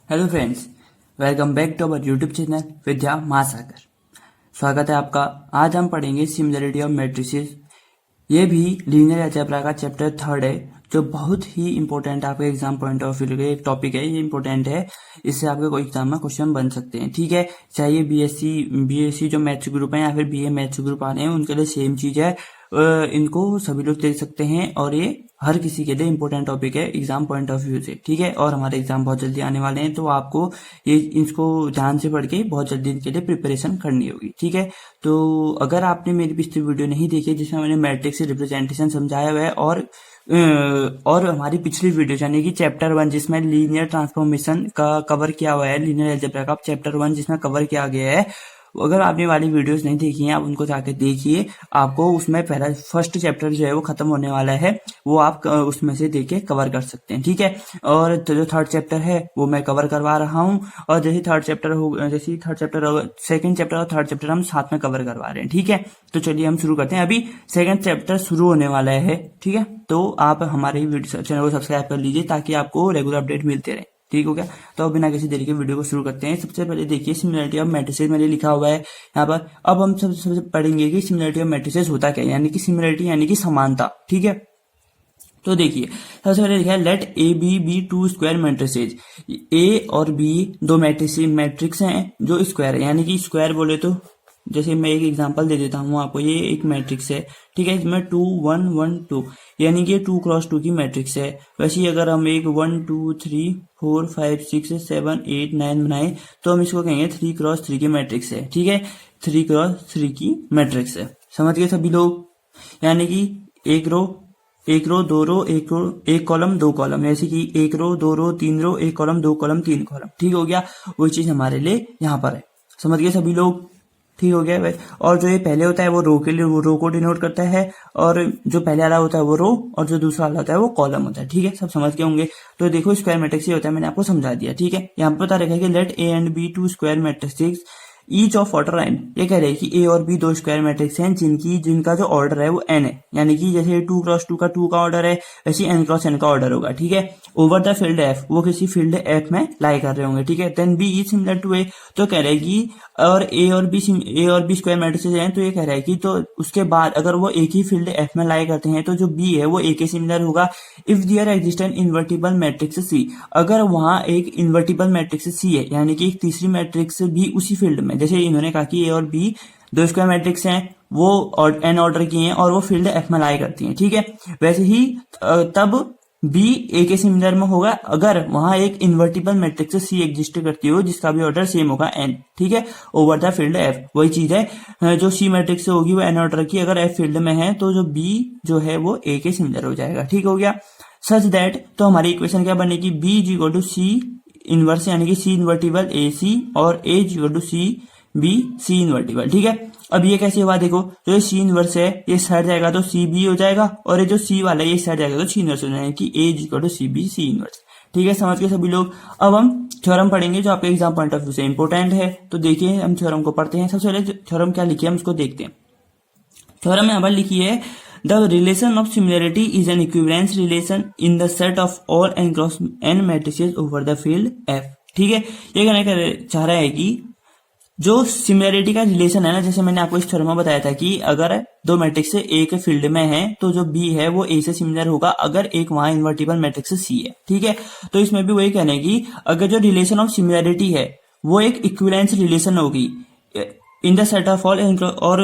Hello friends, welcome back to our YouTube channel Vidya Mahasagar. स्वागत है आपका। आज हम पढ़ेंगे सिमिलरिटी ऑफ मैट्रिसेस। ये भी लीनियर अलजेब्रा का चैप्टर 3 है, जो बहुत ही इंपॉर्टेंट है। आपके एग्जाम पॉइंट ऑफ व्यू एक टॉपिक है, ये इंपॉर्टेंट है। इससे आपके कोई एग्जाम में क्वेश्चन बन सकते हैं। ठीक है, चाहे बीएससी जो मैथ्स ग्रुप है या फिर बीए मैथ्स ग्रुप आ रहे हैं, उनके लिए सेम चीज है। इनको सभी लोग देख सकते हैं और ये हर किसी के लिए इंपॉर्टेंट टॉपिक है एग्जाम पॉइंट ऑफ व्यू से। ठीक है, और हमारे एग्जाम बहुत जल्दी आने वाले हैं, तो आपको ये इसको ध्यान से पढ़ के बहुत जल्दी इनके लिए प्रिपरेशन करनी होगी। ठीक है, तो अगर आपने मेरी पिछली वीडियो नहीं देखी जिसमें मैंने मैट्रिक्स रिप्रेजेंटेशन समझाया हुआ है, और हमारी पिछली वीडियो यानी कि चैप्टर 1 जिसमें लीनियर ट्रांसफॉर्मेशन का कवर किया हुआ है, लीनियर अलजेब्रा का चैप्टर 1 जिसमें कवर किया गया है, अगर आपने वाली वीडियोस नहीं देखी हैं आप उनको जाके देखिए। आपको उसमें पहला फर्स्ट चैप्टर जो है वो खत्म होने वाला है, वो आप उसमें से देख के कवर कर सकते हैं। ठीक है, और जो थर्ड चैप्टर है वो मैं कवर करवा रहा हूँ, और जैसे थर्ड चैप्टर सेकंड चैप्टर और थर्ड चैप्टर हम साथ में कवर करवा रहे हैं। ठीक है, तो चलिए हम शुरू करते हैं। अभी सेकंड चैप्टर शुरू होने वाला है। ठीक है, तो आप हमारे चैनल को सब्सक्राइब कर लीजिए ताकि आपको रेगुलर अपडेट मिलते रहे। ठीक हो गया, तो बिना किसी देरी के वीडियो को शुरू करते हैं। सबसे पहले देखिए सिमिलरिटी ऑफ मैट्रिसेस मैंने लिखा हुआ है यहाँ पर। अब हम सबसे पढ़ेंगे कि सिमिलरिटी ऑफ मैट्रिसेस होता क्या है, यानी कि सिमिलरिटी यानी कि समानता। ठीक है, तो देखिए सबसे पहले लिखा है let A B two square matrices. A और बी दो मैट्रिक्स हैं जो स्क्वायर है, यानी कि स्क्वायर बोले तो जैसे मैं एक एग्जांपल दे देता हूँ आपको। ये एक मैट्रिक्स है, ठीक है, इसमें 2 1 1 2 यानी कि 2 क्रॉस 2 की मैट्रिक्स है। वैसे ही अगर हम एक 1 2 3 4 5 6 7 8 9 बनाए तो हम इसको कहेंगे 3 क्रॉस 3 की मैट्रिक्स है। ठीक है, 3 क्रॉस 3 की मैट्रिक्स है। समझ गए सभी लोग, यानी कि एक रो दो रो एक कॉलम दो कॉलम, जैसे कि एक रो दो रो तीन रो एक कॉलम दो कॉलम तीन कॉलम। ठीक हो गया, वही चीज हमारे लिए यहाँ पर है। समझ गए सभी लोग, ठीक हो गया। और जो ये पहले होता है वो रो के लिए, वो रो को डिनोट करता है, और जो पहले वाला होता है वो रो, और जो दूसरा वाला होता है वो कॉलम होता है। ठीक है, सब समझ गए होंगे। तो देखो स्क्वायर मैट्रिक्स ये होता है, मैंने आपको समझा दिया। ठीक है, यहाँ पे बता रखा है कि let A and B two square matrix each of order n. ये कह रहे हैं कि ए और बी दो स्क्वायर मैट्रिक्स हैं जिनका जो ऑर्डर है वो एन है, यानी कि जैसे 2 क्रॉस 2 का 2 का ऑर्डर है, वैसे एन क्रॉस एन का ऑर्डर होगा। ठीक है, ओवर द फील्ड एफ, वो किसी फील्ड एफ में लाई कर रहे होंगे। ठीक है, then B is similar to A, तो कह रहे हैं कि और ए और बी स्क्वायर मैट्रिक्स हैं, तो ये कह रहा है कि तो उसके बाद अगर वो एक ही फील्ड एफ में लाई करते हैं तो जो बी है वो ए के सिमिलर होगा। If there exist an invertible matrix C, अगर वहां एक इन्वर्टिबल मैट्रिक्स सी है, यानी कि एक तीसरी मैट्रिक्स भी उसी फील्ड में, जैसे इन्होंने कहा कि ए और बी दो स्क्वायर मैट्रिक्स हैं, वो एन ऑर्डर की हैं और वो फील्ड एफ में लाई करती हैं। ठीक है, वैसे ही तब बी ए के सिमिलर में होगा अगर वहां एक इन्वर्टिबल मैट्रिक्स सी एग्जिस्ट करती हो जिसका भी ऑर्डर सेम होगा एन। ठीक है, ओवर द फील्ड एफ, वही चीज है जो सी मैट्रिक्स होगी वो एन ऑर्डर की, अगर एफ फील्ड में है तो जो बी जो है वो ए के सिमिलर हो जाएगा। ठीक हो गया, सच दैट, तो हमारी इक्वेशन क्या बनेगी, B is equal to C inverse, यानी कि सी इन्वर्टिबल ए सी, और A is equal to C B C invertible. ठीक है, अब ये कैसे हुआ देखो, जो ये सी इनवर्स है ये साइड जाएगा तो सी बी हो जाएगा, और ये जो सी वाला है ये साइड जाएगा तो सी इनवर्स हो जाएगा, कि A is equal to C B C inverse. ठीक है, समझ के सभी लोग। अब हम थ्योरम पढ़ेंगे जो आपके एग्जाम पॉइंट ऑफ व्यू से इंपॉर्टेंट है। तो देखिए हम थ्योरम को पढ़ते हैं। सबसे पहले थ्योरम क्या लिखी है हम उसको देखते हैं। थ्योरम में यहाँ पर लिखी है the relation of similarity is an equivalence relation in the set of all n cross n matrices over the field F. ठीक है, ये कहना चाह रहा है कि जो सिमिलरिटी का रिलेशन है ना, जैसे मैंने आपको इस थ्योरम में बताया था कि अगर दो मैट्रिक्स ए के फील्ड में है तो जो बी है वो ए से सिमिलर होगा अगर एक वहां इन्वर्टिबल मैट्रिक्स सी है। ठीक है, तो इसमें भी वही कहने की अगर जो रिलेशन ऑफ सिमिलरिटी है वो एक इक्विवेलेंस रिलेशन होगी in the set of all n, और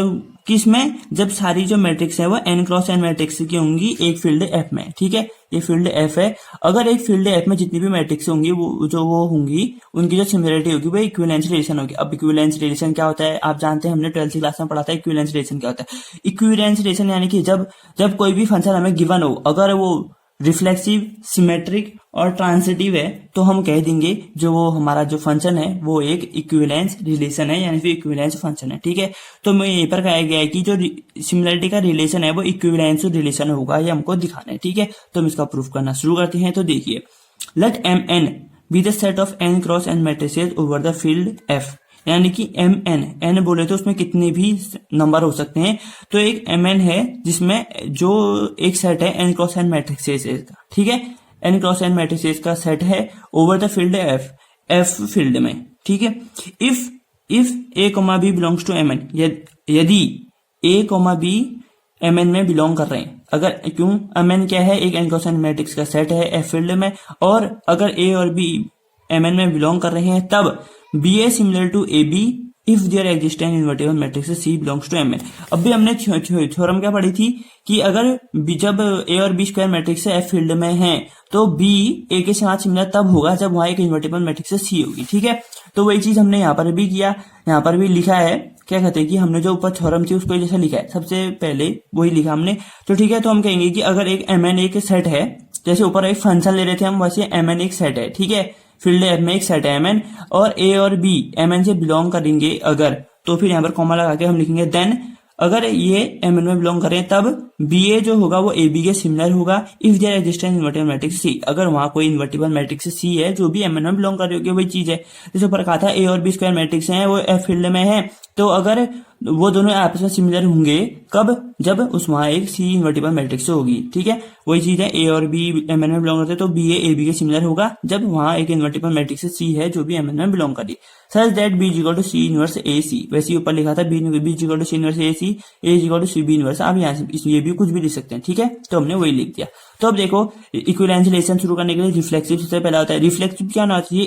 किसमें, जब सारी जो मैट्रिक्स है वो एन क्रॉस एन मैट्रिक्स की होंगी एक फील्ड एफ में। ठीक है, ये फील्ड एफ है, अगर एक फील्ड एफ में जितनी भी मैट्रिक्स होंगी वो होंगी उनकी जो सिमिलरिटी होगी वो इक्विवेलेंस रिलेशन होगी। अब इक्विवेलेंस रिलेशन क्या होता है आप जानते हैं, हमने 12th क्लास में पढ़ा था इक्विवेलेंस रिलेशन क्या होता है। इक्विवेलेंस रिलेशन यानी कि जब कोई भी फंक्शन हमें गिवन हो, अगर वो रिफ्लेक्सिव, सिमेट्रिक और ट्रांसिटिव है तो हम कह देंगे जो वो हमारा जो फंक्शन है वो एक इक्विवेलेंस रिलेशन है, यानी फिर इक्विवेलेंस फंक्शन है। ठीक है, तो मैं यहीं पर कहा गया है कि जो सिमिलरिटी का रिलेशन है वो इक्विवेलेंस रिलेशन होगा, ये हमको दिखाना है। ठीक है, तो हम इसका प्रूफ करना शुरू करते हैं। तो देखिए let M n be the set of n cross n matrices over the field F, यानी कि एम एन बोले तो उसमें कितने भी नंबर हो सकते हैं, तो एक एम एन है जिसमें जो एक सेट है एन क्रॉस एन मैट्रिक्सेस का। ठीक है, एन क्रॉस एन मैट्रिसेस का सेट है over the field F. F field में, ठीक है। If A comma B belongs to M n, यदि A comma B M n में बिलोंग कर रहे हैं, अगर क्यों एम एन क्या है, एक एनकोसन मैट्रिक्स का सेट है एफ फील्ड में, और अगर ए और बी एम एन में बिलोंग कर रहे हैं तब B A similar to A B if there exist an invertible matrix C belongs to M n. अब भी हमने थ्योरम क्या पढ़ी थी कि अगर जब ए और B square matrix F field में है तो बी ए के साथ सिमिलर तब होगा जब वहां एक इन्वर्टेबल मैट्रिक्स सी होगी, ठीक है। तो वही चीज हमने यहाँ पर भी किया, यहाँ पर भी लिखा है, क्या कहते हैं कि हमने जो ऊपर थ्योरम थी उसको जैसा लिखा है सबसे पहले वही लिखा हमने, तो ठीक है। तो हम कहेंगे कि अगर एक एम एन एक सेट है, जैसे ऊपर एक फंक्शन ले रहे थे हम, वैसे एम एन एक सेट है, ठीक है, फील्ड एफ में एक सेट है एम एन, और ए और बी एम एन से बिलोंग करेंगे अगर, तो फिर यहाँ पर कॉमा लगा के हम लिखेंगे देन अगर ये एम एन में बिलोंग करें तब बी ए जो होगा वो ए बी के सिमिलर होगा if there exist an invertible matrix C, अगर वहां कोई इन्वर्टेबल मैट्रिक्स सी है जो भी एम एन में बिलोंग कर रही होगी, वही चीज है जैसे ऊपर कहा था ए और बी स्क्वायर मैट्रिक्स है वो एफ फील्ड में है, तो अगर वो दोनों आपस में सिमिलर होंगे कब, जब उस वहां एक सी इन्वर्टेबल मैट्रिक्स होगी, ठीक है। वही चीज है ए और बी एम एन में बिलोंग करते हैं तो बी ए बी के सिमिलर होगा जब वहां एक इन्वर्टेबल मैट्रिक्स सी है जो भी एम एन में बिलोंग करी, such that B equal to C inverse A C, वैसे ही ऊपर लिखा था B equal to C inverse A C, A equal to C B inverse, आप यहाँ से ये भी कुछ भी लिख सकते हैं, ठीक है। तो हमने वही लिख दिया। तो अब देखो इक्विवेलेंस रिलेशन शुरू करने के लिए रिफ्लेक्सिव सबसे पहला होता है। रिफ्लेक्सिव क्या होना चाहिए,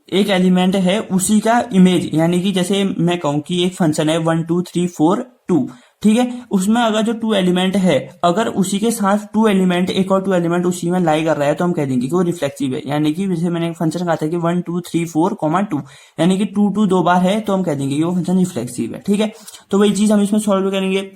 एक एलिमेंट है उसी का इमेज, यानी कि जैसे मैं कहूं कि एक फंक्शन है 1 2 3 4 2, ठीक है, उसमें अगर जो 2 एलिमेंट है अगर उसी के साथ 2 एलिमेंट एक और 2 एलिमेंट उसी में लाई कर रहा है तो हम कह देंगे कि वो रिफ्लेक्सिव है। यानी कि जैसे मैंने एक फंक्शन कहा था कि 1 2 3 4 2, यानी कि 2 2 दो बार है तो हम कह देंगे कि वो फंक्शन रिफ्लेक्सिव है, ठीक है। तो वही चीज हम इसमें सॉल्व करेंगे।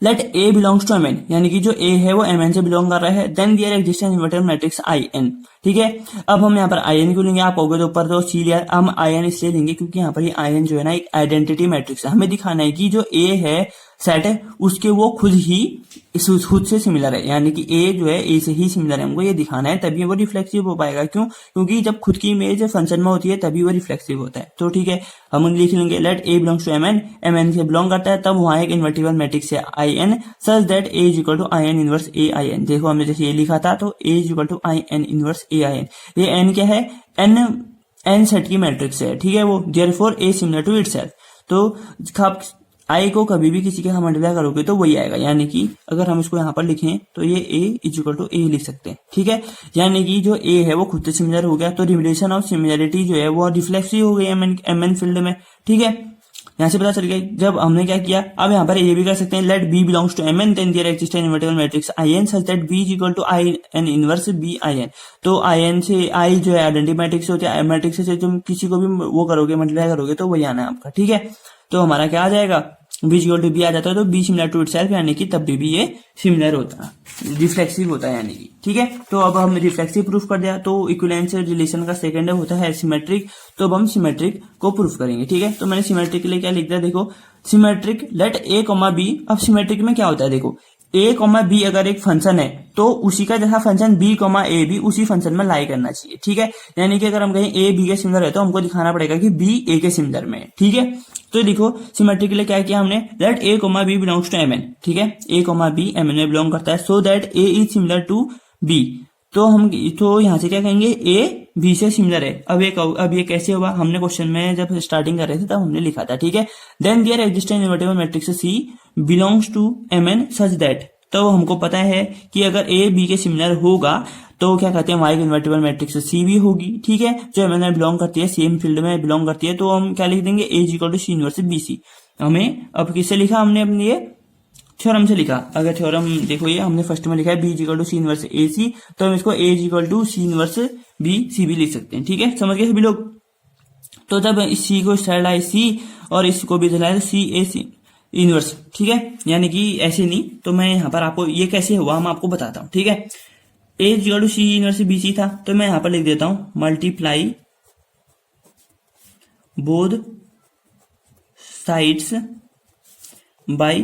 Let A belongs to M n, यानी कि जो ए है वो एम एन से बिलोंग कर रहा है, then there exist an invertible matrix I n, ठीक है। अब हम यहाँ पर आई एन क्यों लेंगे, आप कहोगे तो ऊपर तो सी लिया, हम आई एन इसलिए लेंगे क्योंकि यहाँ पर ये आई एन जो है ना एक आइडेंटिटी मैट्रिक्स है, हमें दिखाना है कि जो ए है सेट है उसके वो खुद से सिमिलर है, यानी कि ए जो है ए से ही सिमिलर है, हमको ये दिखाना है, तभी वो रिफ्लेक्सिव हो पाएगा। क्यों, क्योंकि जब खुद की इमेज फंक्शन में होती है तभी वो रिफ्लेक्सिव होता है। तो ठीक है, हम लिख लेंगे let A belongs to M n से बिलोंग करता है तब वहां एक इन्वर्टिबल मैट्रिक्स है I n such that A is equal to I n inverse A I n. देखो हमने जैसे ये लिखा था तो A is equal to I n inverse A I n, ये एन क्या है, एन सेट की मैट्रिक्स है, ठीक है, वो therefore A similar to itself. तो आई को कभी भी किसी के हम मल्टीप्लाई करोगे तो वही आएगा, यानी कि अगर हम इसको यहाँ पर लिखें तो ये ए इज इक्वल टू ए लिख सकते हैं, ठीक है। यानी कि जो ए है वो खुद से सिमिलर हो गया, तो रिलेशन ऑफ सिमिलरिटी जो है वो रिफ्लेक्सिव हो गई एम एन फील्ड में, ठीक है। यहाँ से पता चल गया जब हमने क्या किया। अब यहाँ पर ये भी कर सकते हैं let B belongs to M n then there exist an invertible matrix I n such that B is equal to I n inverse B I n. तो आई एन से आई जो है आइडेंटिटी मैट्रिक्स होती है, मैट्रिक्स से तुम किसी को भी वो करोगे मल्टीप्लाई करोगे तो वही आना है आपका, ठीक है। तो हमारा क्या आ जाएगा, बी इक्वल टू बी आ जाता है, तो बी सिमिलर टू इटसेल्फ, यानी कि तब भी ये सिमिलर होता है, रिफ्लेक्सिव होता है, यानी कि ठीक है। तो अब हम रिफ्लेक्सिव प्रूफ कर दिया। तो इक्विवेलेंस रिलेशन का सेकंड होता है सिमेट्रिक, तो अब हम सिमेट्रिक को प्रूफ करेंगे, ठीक है। तो मैंने सिमेट्रिक के लिए क्या लिख दिया, देखो symmetric late A comma B. अब सिमेट्रिक में क्या होता है, देखो ए कॉमा बी अगर एक फंक्शन है तो उसी का जैसा फंक्शन बी कॉमा ए भी उसी फंक्शन में लाई करना चाहिए, ठीक है। यानी कि अगर हम कहें ए बी के सिमिलर है तो हमको दिखाना पड़ेगा कि बी ए के सिमिलर में है, ठीक है। तो देखो सिमेट्रिक के लिए क्या किया हमने, let A comma B belongs to M n, ठीक है, A comma B M n में बिलोंग करता है so that A is similar to B. तो यहाँ से क्या कहेंगे, ए बी से सिमिलर है। अब ये कैसे हुआ, हमने क्वेश्चन में जब स्टार्टिंग कर रहे थे तब हमने लिखा था, ठीक है। Then there exist an invertible matrix C belongs to M n such that, तो हमको पता है कि अगर ए बी के सिमिलर होगा तो क्या कहते हैं, हमारी इन्वर्टिबल मैट्रिक्स सी भी होगी, ठीक है, जो एम एन में बिलोंग करती है, सेम फील्ड में बिलोंग करती है। तो हम क्या लिख देंगे, A is equal to C inverse B C. हमें अब किससे लिखा हमने, अपने ये थ्योरम से लिखा। अगर थ्योरम देखो ये हमने फर्स्ट में लिखा है B is equal to C inverse A C, तो हम इसको A is equal to C inverse B C भी लिख सकते हैं, ठीक है। समझ गए सभी लोग। तो जब इस सी को स्टाइल आए सी और इसको भी चलाए सी ए सी इनवर्स, ठीक है, यानी कि ऐसे नहीं। तो मैं यहाँ पर आपको ये कैसे हुआ हम आपको बताता हूँ, ठीक है। A is equal to C inverse B C था, तो मैं यहां पर लिख देता हूं multiply both sides by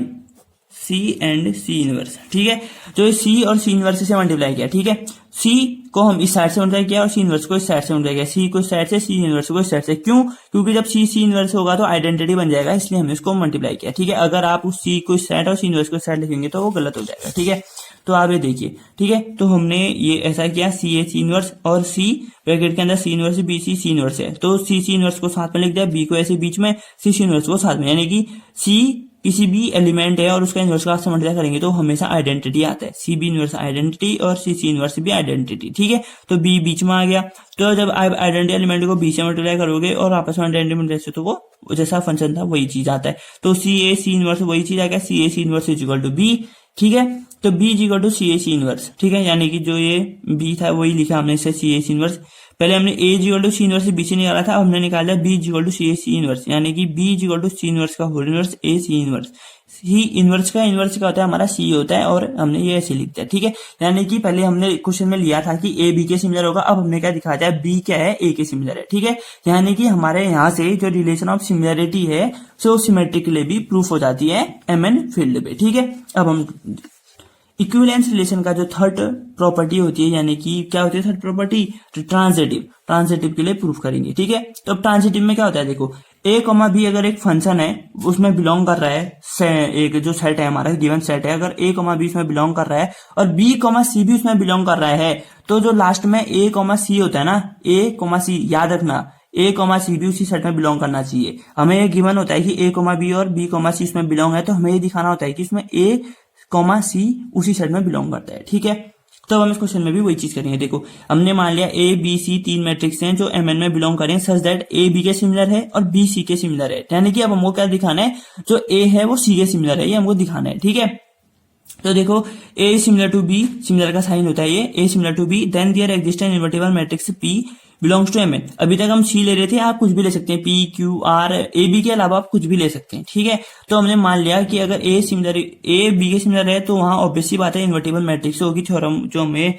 C and C inverse, ठीक है। जो सी और सी इनवर्स से मल्टीप्लाई किया, ठीक है, सी को हम इस साइड से मल्टीप्लाई किया और सी इनवर्स को इस साइड से मल्टीप्लाई किया, सी को इस साइड से, सी इनवर्स को इस साइड से। क्यों, क्योंकि जब सी इनवर्स होगा तो आइडेंटिटी बन जाएगा, इसलिए हमने इसको मल्टीप्लाई किया, ठीक है। अगर आप उस सी को इस साइड और सी इनवर्स को इस साइड लिखेंगे तो वो गलत हो जाएगा, ठीक है। तो आप ये देखिए, ठीक है। तो हमने ये ऐसा किया, सी ए सी इनवर्स और सी ब्रैकेट के अंदर C inverse B C inverse है, तो सी इनवर्स को साथ में लिख दिया, बी को ऐसे बीच में, सी इनवर्स को साथ में, यानी कि सी किसी भी एलिमेंट है और उसका इनवर्स का मल्टीप्लाई करेंगे तो हमेशा आइडेंटिटी आता है, सी बी इनवर्स आइडेंटिटी और सी इनवर्स भी आइडेंटिटी, ठीक है। तो बी बीच में आ गया, तो जब आप आइडेंटिटी एलिमेंट को बी से मल्टीप्लाई करोगे और आपस में आइडेंटिटी मल्टीप्लाई तो वो जैसा फंक्शन था वही चीज आता है। तो सी ए सी इनवर्स वही चीज आ गया, C A C inverse is equal to B, ठीक है। तो B is equal to C A C inverse, ठीक है, यानी कि जो ये बी था वही लिखा हमने इसे सी ए सी इनवर्स। पहले हमने A is equal to C inverse B से निकाला था, अब हमने निकाला B is equal to C A C inverse, यानी कि B is equal to C inverse का whole inverse A C inverse. C inverse का इनवर्स क्या होता है, हमारा सी होता है, और हमने ये ऐसे लिख दिया, ठीक है। यानी कि पहले हमने क्वेश्चन में लिया था कि ए बी के सिमिलर होगा, अब हमने क्या दिखाया जाए, बी क्या है ए के सिमिलर है, ठीक है। यानी कि हमारे यहाँ से जो रिलेशन ऑफ सिमिलरिटी है सो सिमेट्रिकली भी प्रूफ हो जाती है एमएन फील्ड पे, ठीक है। अब हम इक्विवेलेंस रिलेशन का जो थर्ड प्रॉपर्टी होती है, यानी कि क्या होती है थर्ड प्रॉपर्टी, ट्रांजिटिव के लिए प्रूफ करेंगे, ठीक है। तो अब ट्रांजिटिव में क्या होता है, देखो ए कॉमा बी अगर एक फंक्शन है उसमें बिलोंग कर रहा है, एक जो सेट है हमारा गिवन सेट है, अगर ए कॉमा बी उसमें बिलोंग कर रहा है और बी कॉमा सी भी उसमें बिलोंग कर रहा है, तो जो लास्ट में ए कॉमा सी होता है ना, ए कॉमा सी, याद रखना ए कॉमा सी भी उसी सेट में बिलोंग करना चाहिए। हमें ये गिवन होता है कि ए कॉमा बी और बी कॉमा सी उसमें बिलोंग है, तो हमें ये दिखाना होता है कि उसमें ए कॉमा सी उसी सेट में बिलोंग करता है, ठीक है। तो हम इस क्वेश्चन में भी वही चीज करेंगे। देखो हमने मान लिया ए बी सी तीन मैट्रिक्स हैं जो एमएन में बिलोंग करें सच दैट ए बी के सिमिलर है और बी सी के सिमिलर है, यानी कि अब हमको क्या दिखाना है, जो ए है वो सी के सिमिलर है, ये हमको दिखाना है, ठीक है। तो देखो A similar to B, similar का साइन होता है ये, A similar to B, then there exist an invertible matrix P belongs to MN. अभी तक हम सी ले रहे थे, आप कुछ भी ले सकते हैं, P Q R A B के अलावा आप कुछ भी ले सकते हैं, ठीक है। तो हमने मान लिया कि अगर ए बी के सिमिलर है तो वहां ऑब्वियसली बात है इन्वर्टिबल मैट्रिक्स होगी, थ्योरम जो हमें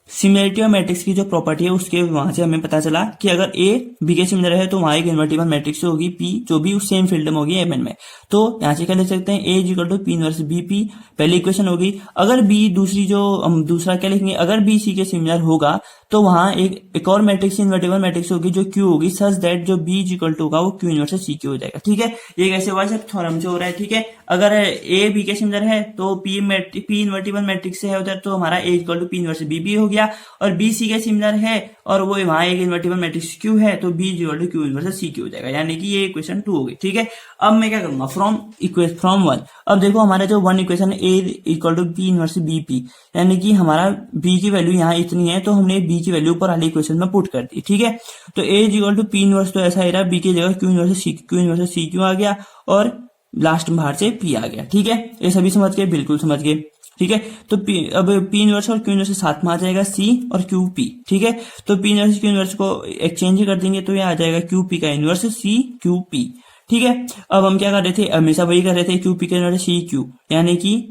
सिमिलरिटी ऑफ मैट्रिक्स की जो प्रॉपर्टी है उसके वहां से हमें पता चला कि अगर ए बी के सिमिलर है तो वहां एक इन्वर्टिबल मैट्रिक्स होगी पी जो भी उस सेम फील्ड में होगी एमएन में। तो यहां से क्या लिख सकते हैं, A is equal to P inverse B P, पहली इक्वेशन होगी। अगर बी दूसरी जो हम दूसरा क्या लिखेंगे, अगर बी सी के सिमिलर होगा तो वहां एक और मैट्रिक्स इन्वर्टिबल मैट्रिक्स होगी जो क्यू होगी सच दैट जो बी इज इक्वल टू होगा वो क्यू इनवर्स सी क्यू हो जाएगा, ठीक है। ये कैसे हुआ, सब थ्योरम से हो रहा है, ठीक है। अगर ए बी के सिमिलर है तो पी इन्वर्टिबल मैट्रिक्स से है उधर, तो हमारा A equal to P inverse B B हो गया, और बी सी के सिमिलर है और वो वहां एक इन्वर्टिबल मैट्रिक्स क्यू है तो B equal to Q inverse C Q हो जाएगा, यानी कि ये इक्वेशन 2 हो गई, ठीक है। अब मैं क्या करूंगा, फ्रॉम वन, अब देखो हमारा जो वन इक्वेशन है A equal to P inverse B P, यानी कि हमारा बी की वैल्यू यहाँ इतनी है तो हमने बी की वैल्यू ऊपर वाली इक्वेशन में पुट कर दी, ठीक है। तो ए इक्वल टू पी इनवर्स तो ऐसा ही रहा, बी की जगह क्यू इनवर्स सी क्यू आ गया और लास्ट में बाहर से पी आ गया, ठीक है। ये सभी समझ गए, बिल्कुल समझ गए, ठीक है। तो अब पी इनवर्स और क्यू इनवर्स साथ में आ जाएगा सी और क्यू पी, ठीक है। तो पी इनवर्स क्यू इनवर्स को एक्सचेंज कर देंगे तो ये आ जाएगा क्यू पी का इनवर्स सी क्यू पी, ठीक है। अब हम क्या कर रहे थे, हमेशा वही कर रहे थे, क्यू पी का इनवर्स सी क्यू, यानी कि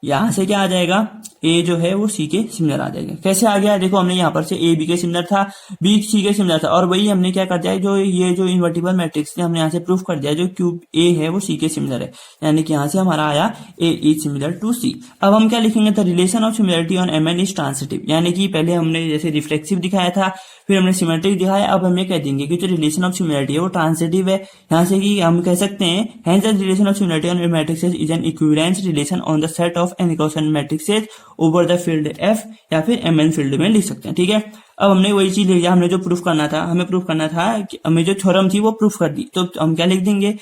यहां से क्या आ जाएगा, ए जो है वो सी के सिमिलर आ जाएगा। कैसे आ गया, देखो हमने यहाँ पर से ए बी के सिमिलर था, बी सी के सिमिलर था, और वही हमने क्या कर दिया, जो ये जो इन्वर्टिबल मैट्रिक्स थे हमने यहाँ से प्रूफ कर दिया जो क्यूब ए है वो सी के सिमिलर है, यानी कि यहाँ से हमारा आया A is similar to C. अब हम क्या लिखेंगे, the relation of similarity on M n is transitive, यानी कि पहले हमने जैसे रिफ्लेक्सिव दिखाया था, फिर हमने सिमेट्रिक दिखाया, अब हम ये कह देंगे कि जो रिलेशन ऑफ सिमिलरिटी है वो ट्रांसिटिव है। यहाँ से कि हम कह सकते हैं hence the relation of similarity on matrices is an equivalence relation on the set of n cross n matrices over the field F, या फिर एमएन फील्ड में लिख सकते हैं, ठीक है। अब हमने वही चीज लिख दिया, हमने जो प्रूफ करना था, हमें प्रूफ करना था कि हमें जो थ्योरम थी वो प्रूफ कर दी, तो हम क्या लिख देंगे,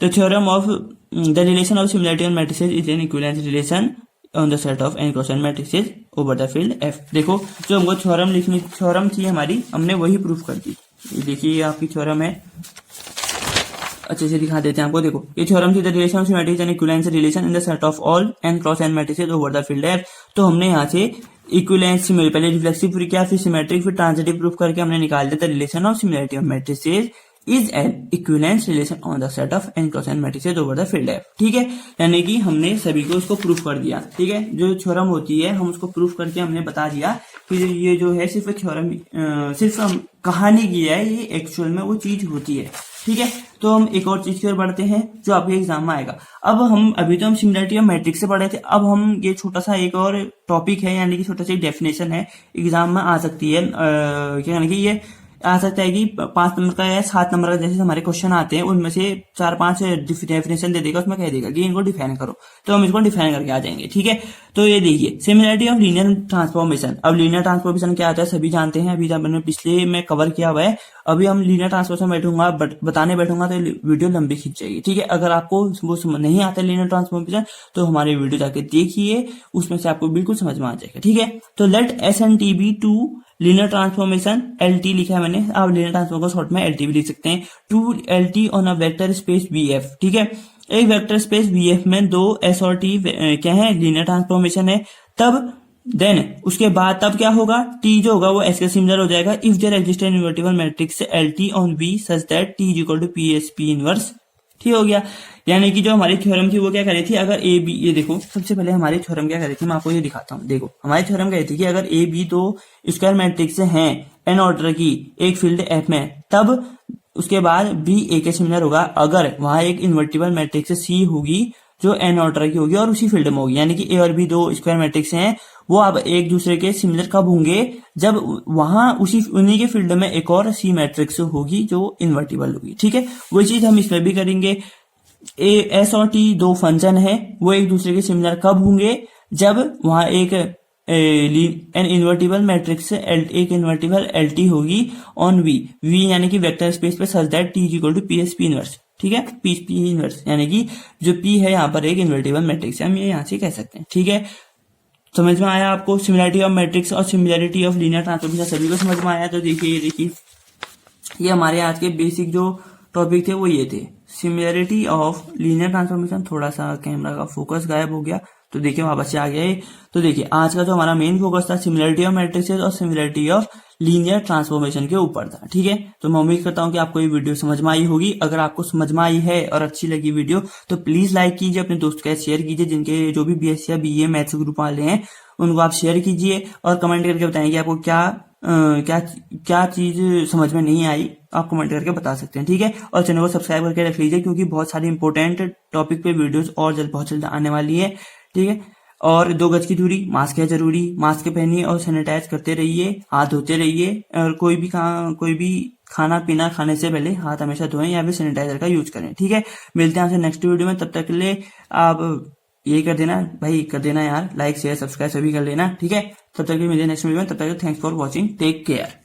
the theorem of the relation of similarity on matrices is an equivalence relation on the set of n cross n matrices over the field F. देखो जो हमको थ्योरम थी हमारी, हमने वही प्रूफ कर दी। ये देखिए ये आपकी थ्योरम है, अच्छे से दिखा देते हैं आपको। देखो ये थ्योरम थी, the relation of symmetric and equivalence relation in the set of all n cross n matrices over the field F. तो हमने यहाँ से इक्विवेलेंस पहले रिफ्लेक्सिव प्रूफ किया, फिर सिमेट्रिक, फिर ट्रांजिटिव प्रूफ करके हमने निकाल दिया the relation of similarity of matrices is an equivalence relation on the set of n cross n matrices over the field F, ठीक है। यानी कि हमने सभी को उसको प्रूफ कर दिया, ठीक है। जो थ्योरम होती है हम उसको प्रूफ करके हमने बता दिया कि ये जो है सिर्फ थ्योरम, सिर्फ हम कहानी की है, ये एक्चुअल में वो चीज होती है, ठीक है। तो हम एक और चीज की ओर बढ़ते हैं जो आपके एग्जाम में आएगा। अब हम अभी तो हम सिमिलरिटी ऑफ मैट्रिक्स से पढ़े थे, अब हम ये छोटा सा एक और टॉपिक है, यानी कि छोटा सा एक डेफिनेशन है, एग्जाम में आ सकती है, यानी कि ये आ सकता है कि 5 नंबर का या 7 नंबर का, जैसे हमारे क्वेश्चन आते हैं उनमें से 4-5 डेफिनेशन दे देगा, उसमें कह देगा कि इनको डिफाइन करो, तो हम इसको डिफाइन करके आ जाएंगे। ठीक है, तो ये देखिए सिमिलरिटी ऑफ लीनियर ट्रांसफॉर्मेशन। अब लीनियर ट्रांसफॉर्मेशन क्या आता है सभी जानते हैं, अभी जब मैंने पिछले में कवर किया हुआ है। अभी हम लीनियर ट्रांसफॉर्मेशन बैठूंगा बताने बैठूंगा तो वीडियो लंबी खींच जाएगी। ठीक है, अगर आपको वो नहीं आता लीनियर ट्रांसफॉर्मेशन तो हमारे वीडियो जाके देखिए, उसमें से आपको बिल्कुल समझ में आ जाएगा। ठीक है, तो let S and T be two linear transformation, L T लिखा है मैंने, आप लीनियर ट्रांसफॉर्मेशन को शॉर्ट में एल टी भी लिख सकते हैं। Two L T on a vector space B F. ठीक है, एक वेक्टर स्पेस बी एफ में दो एस और टी क्या है, लीनियर ट्रांसफॉर्मेशन है। तब देन उसके बाद तब क्या होगा, टी जो होगा वो एस के सिमिलर हो जाएगा if there exist an invertible matrix L T on B such that T is equal to P S P inverse. ठीक हो गया, यानी कि जो हमारी थ्योरम थी वो क्या कह रही थी, अगर ए बी, ये देखो सबसे पहले हमारी थ्योरम क्या कह रही थी, मैं आपको ये दिखाता हूँ। देखो हमारी थ्योरम कह रही थी कि अगर ए बी दो स्क्वायर मैट्रिक्स हैं एन ऑर्डर की एक फील्ड एफ में, तब उसके बाद बी ए के सिमिलर होगा अगर वहां एक इन्वर्टिबल मैट्रिक्स सी होगी जो एन ऑर्डर की होगी और उसी फील्ड में होगी। यानी कि ए और बी दो स्क्वायर मैट्रिक्स हैं, वो अब एक दूसरे के सिमिलर कब होंगे, जब वहां उसी उन्हीं के फील्ड में एक और सी मैट्रिक्स होगी जो इन्वर्टिबल होगी। ठीक है, वही चीज हम इसमें भी करेंगे। ए एस और टी दो फंक्शन है, वो एक दूसरे के सिमिलर कब होंगे, जब वहां एक एन इन्वर्टिबल मैट्रिक्स एक इन्वर्टिबल एल टी होगी ऑन वी, वी यानी कि वेक्टर स्पेस पे such that T is equal to P S P inverse. ठीक है, पी पी इनवर्स यानी कि जो पी है यहाँ पर एक इन्वर्टिबल मैट्रिक्स है, हम ये यहाँ से कह सकते हैं। ठीक है, समझ में आया आपको सिमिलरिटी ऑफ मैट्रिक्स और सिमिलरिटी ऑफ लीनियर ट्रांसफॉर्मेशन सभी को समझ में आया। तो देखिए ये हमारे आज के बेसिक जो टॉपिक थे वो ये थे, सिमिलरिटी ऑफ लीनियर ट्रांसफॉर्मेशन। थोड़ा सा कैमरा का फोकस गायब हो गया तो देखिए वापस से आ गया है। तो देखिए आज का जो हमारा मेन फोकस था सिमिलरिटी ऑफ मैट्रिक्सेस और सिमिलरिटी ऑफ लीनियर ट्रांसफॉर्मेशन के ऊपर था। ठीक है, तो मैं उम्मीद करता हूं कि आपको ये वीडियो समझ में आई होगी। अगर आपको समझ में आई है और अच्छी लगी वीडियो तो प्लीज लाइक कीजिए, अपने दोस्त के साथ शेयर कीजिए, जिनके जो भी बीएससी या बीए मैथ्स ग्रुप वाले हैं उनको आप शेयर कीजिए और कमेंट करके बताएं कि आपको क्या चीज समझ में नहीं आई, आप कमेंट करके बता सकते हैं। ठीक है, और चैनल को सब्सक्राइब करके रख लीजिए क्योंकि बहुत सारी इंपॉर्टेंट टॉपिक पे वीडियोस और बहुत जल्द आने वाली है। ठीक है, और 2 गज की दूरी, मास्क है जरूरी, मास्क पहनिए और सैनिटाइज करते रहिए, हाथ धोते रहिए, और कोई भी खाना पीना खाने से पहले हाथ हमेशा धोएं या फिर सैनिटाइजर का यूज करें। ठीक है, मिलते हैं आपसे नेक्स्ट वीडियो में, तब तक के लिए आप ये कर देना भाई, कर देना यार, लाइक शेयर सब्सक्राइब सभी कर लेना। ठीक है, तब तक के लिए मिलते हैं नेक्स्ट वीडियो में, तब तक thanks for watching, take care.